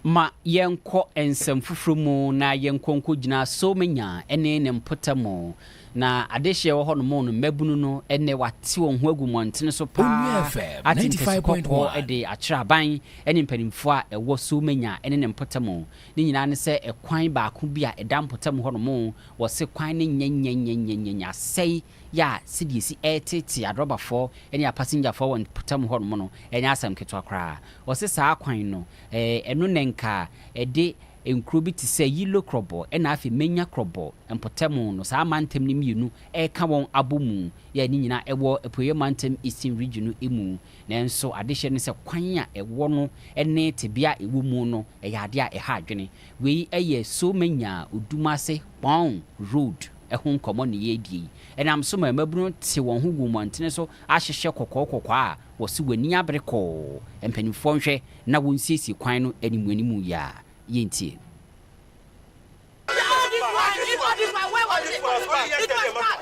ma yenko ensem fufrumu na yenko nkogina so menya ene ne mpotamo na adehye wo ho no mo no mabunu no ene wate wo ho agumontene so pa ati 95.1 ede achiraban ene mpanimfo a ewo so menya ene ne mpotamo ni nyina ne se ekwan ba ko bi a eda mpotamo ho no mo wo se kwan ne nyanya sei ya CDC etete adrobafo ene a passenger for one mpotamo ho no mo no ene asam keto akra wo se saa kwan no eno nenka ede enkro bi ti se yilo krobo ena afi menya krobo empotemu no sa mantem ni mienu e ka won abomu ya ni nyina ewo epoye mantem eastern region emu na enso adehye ne se kwan a ewo no ene tebia ewo mu no e ya ade a e ha adwene we eye so menya odumase pon road ehun komo ne yedi enam so mabunu te won ho gumantene so ahyehye kokoko a wo se wani abreko empanifo nhwe na wonsisi kwan no animu ya yenti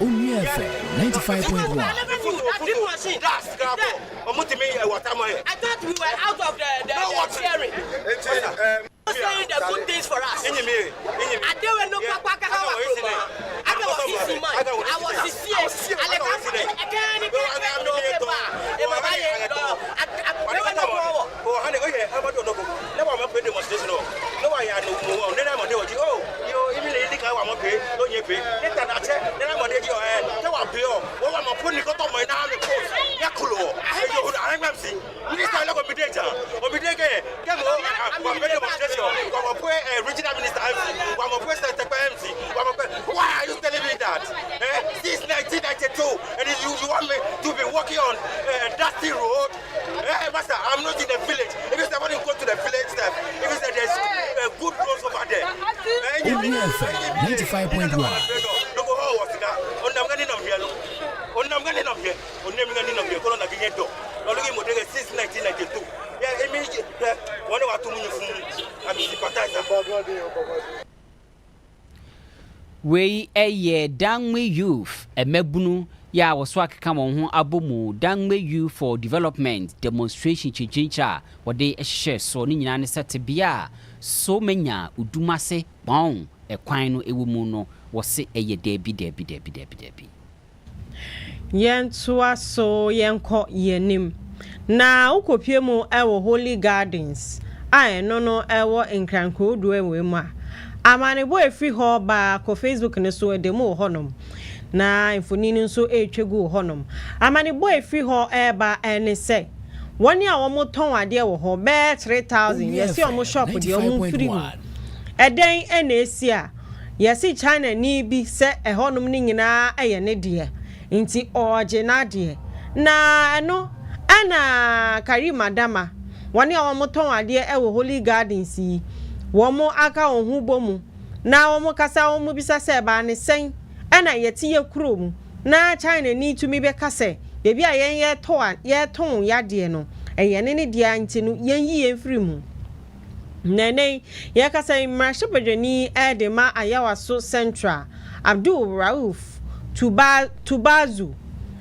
Onua FM 95.1 I thought we were out of the sharing. Saying the good things for us. I don't know Papa how I was easy man. I was sincere. Regional Minister why are you telling me that? Since 1992, and you want me to be working on Dusty Road? Master, I'm not in the village. If you say I want to go to the village, if you say there's good roads over there. Onua FM 95.1 since 1992. we eye Dangme Youth emebunu ya woso akeka mo ho abomu Dangme Youth for Development demonstration chichincha wode ehye so ni nyina ne sete bia so menya udumase bon ekwan no ewumu no wose eye debi yentoa so yenko yenim na ukopie mu ewo Holy Gardens a no ewo Nkranko do ewe mu a amane bo efri ho ba ko Facebook ne so edemu honom na infoni nso etwegu honom amane bo efri ho eba ene se woni a wo moton ade wo ho be 3000 yesi o mo shop de o mo free eden ene esi a yesi China ni bi se honom ni nyina eye ne de nti oje na de na eno ana Karima Dama woni a wo moton ade ewo Holy Gardens yi womo aka ohun bomu na womo kasa womo bisa se ba ne sen ana yetiye krom na China ni tumi be kase bebi a ye ton ya de no eye ne de anti no yen yi enfiri mu nene ye kasa imrashe bedwani edema ayawa so central Abdul Rauf Tubazu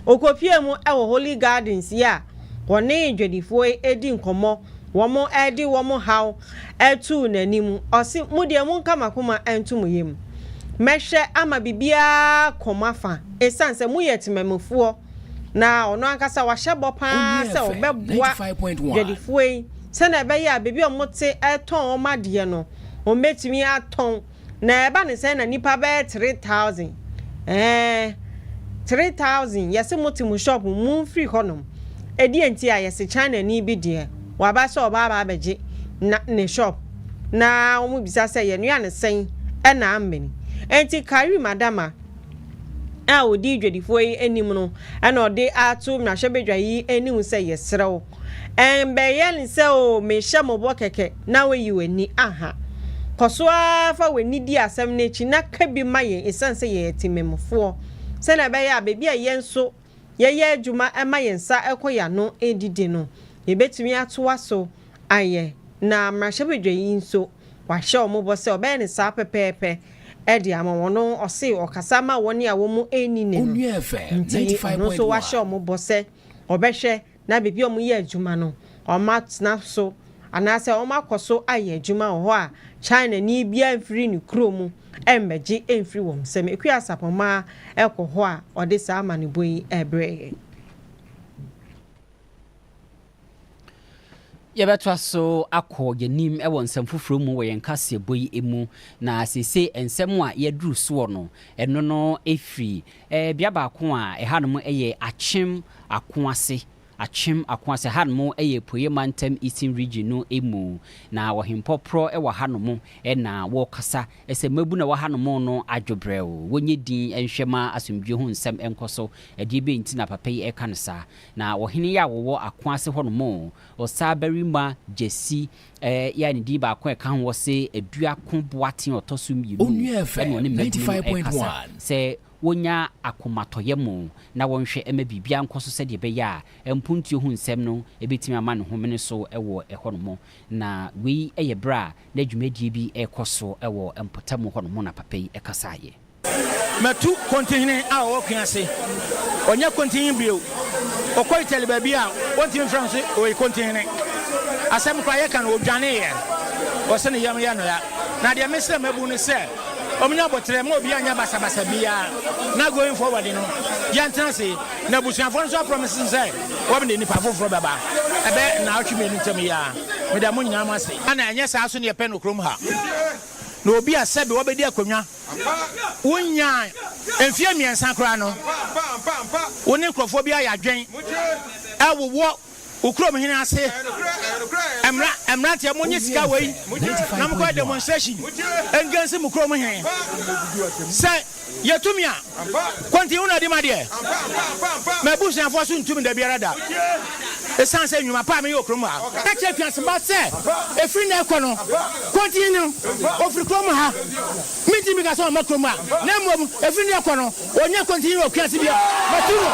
okopie mu ewo Holy Gardens ya wone dwedifo edi nkomo womo edi womo haw etu nanim osi mudie mu nka makoma entu muyem mehwe ama bibia komafa esanse muyetimemfo na ono ankasa wahye bopa se obeboa dwedifo se na ebe ya bibi omote eton omade no ometimi aton na eba ne se na nipa be 3000 3,000 yesi muti shop mu free honom edi enti a yesi China ni bi de waba so oba ba beje na ne shop na omu bisa se ye nua ne sen e na ameni enti carry madama a odi dwedifo yi enim no e na odi atu na hwebedwa yi enim se yesrew embe ye se o me hye mobo keke na we yi wani aha kosoa fa wani di asem na echi na ka bi maye esanse ye timemfo se na be ya bebi a yenso ye adwuma ema yensa ekoya no edidi no ebetumi atoa so aye na mrahwebedwa yi nso wahye omobo se obe ne sa pepepe edi amawono ose okasa ma woni a womu eni ne no 95.1 so wahye omobo se obehwe na bebi omu ye adwuma no omatna so anase omakoso aye adwuma ho a China ni bia mfiri ni kromu embeji emfiri wom sem ekua sapoma ekoho a ode sa amane boyi ebre yɛbɛtwa so akɔ yɛnim ɛwɔ nsɛm foforɔ mu wɔ yɛn kase boyi emu na sese nsɛm a yɛduru so no ɛno no efiri bia baako a ɛha no mu ɛyɛ akyem akoase hanmo eye Poyemantam Eastern Region no emu na wohimpopro ewa hanomo na wo kasa ese mabu na wa hanomo no adwobrɛw wonye din enhwema asomdwe ho nsɛm enkoso ade be nti na papa yi eka nsa na wohene ya wo akoase honomo osabarima jesi ya ni di ba ko eka ho se aduako boaten otosum yimu Onua FM 95.1 se wonya akomatoye mu na wonhwe ema bibia nkoso se de be ya empuntuo hu nsem no ebetimi ama ne homene so ewo ehonomo na wi eye bra na dwumadie bi ekoso ewo empotamu honomo na papai ekasaye matu kontihine a wo kwiase onya kontihin bio okoi teleba bi a wontin france o kontihine asem kwa ye kan odwane ye o se ne yam ya no ya na de mesre mabu ne se omunya botre mo obi anya basabasa bia na going forward no yantan se na busuafo so promise say wo be nipa foforo baba ebe na atwe me ntam ya me da mo nyina ma se ana anya sa so ne ye pen okrom ha na obi asebe wo be di akonwa wonya enfie miensa kra no woni nkrofo bi ayadwen ewowo ukrom hene ase emra tie monye sika wei na mko demonstration engense mukrom hene se yetumia kwanti una di made mebusu afo so ntumi da biara da esanse nyuma pa me okrom ha ka che fiase ba se efri na ekono kwanti no ofri krom ha miti mi ka so makrom ha na mom efri na ekono onye kwanti no okase bia maturo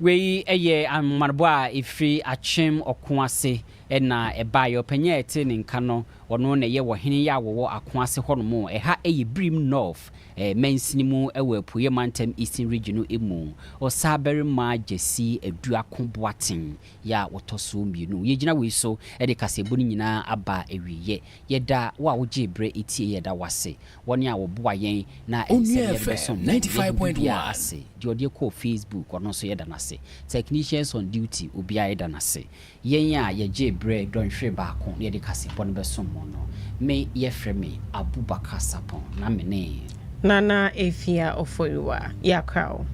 wei eye amarboa ifri achem okoase na eba yo panya ete ne nka no ono na ye wo hene ya wo akoase honomo ha eye brim north mansinimu ewe Poyemantam Eastern Region emu osabarima jesi aduako boaten ya wotoso mienu yegina we so de kasebo ni nyina aba ewiye yeda wa woje bre etie yeda wase woni a wo boa yen na Onua FM 95.1 ase di ode ko Facebook ono so yeda nase technicians on duty obia yeda nase yen a yeje bre don hwe baako ye de kasebo no besom no me ye freme Abubakar Sarpong na mene Nana Afia Oforiwaa ya kwao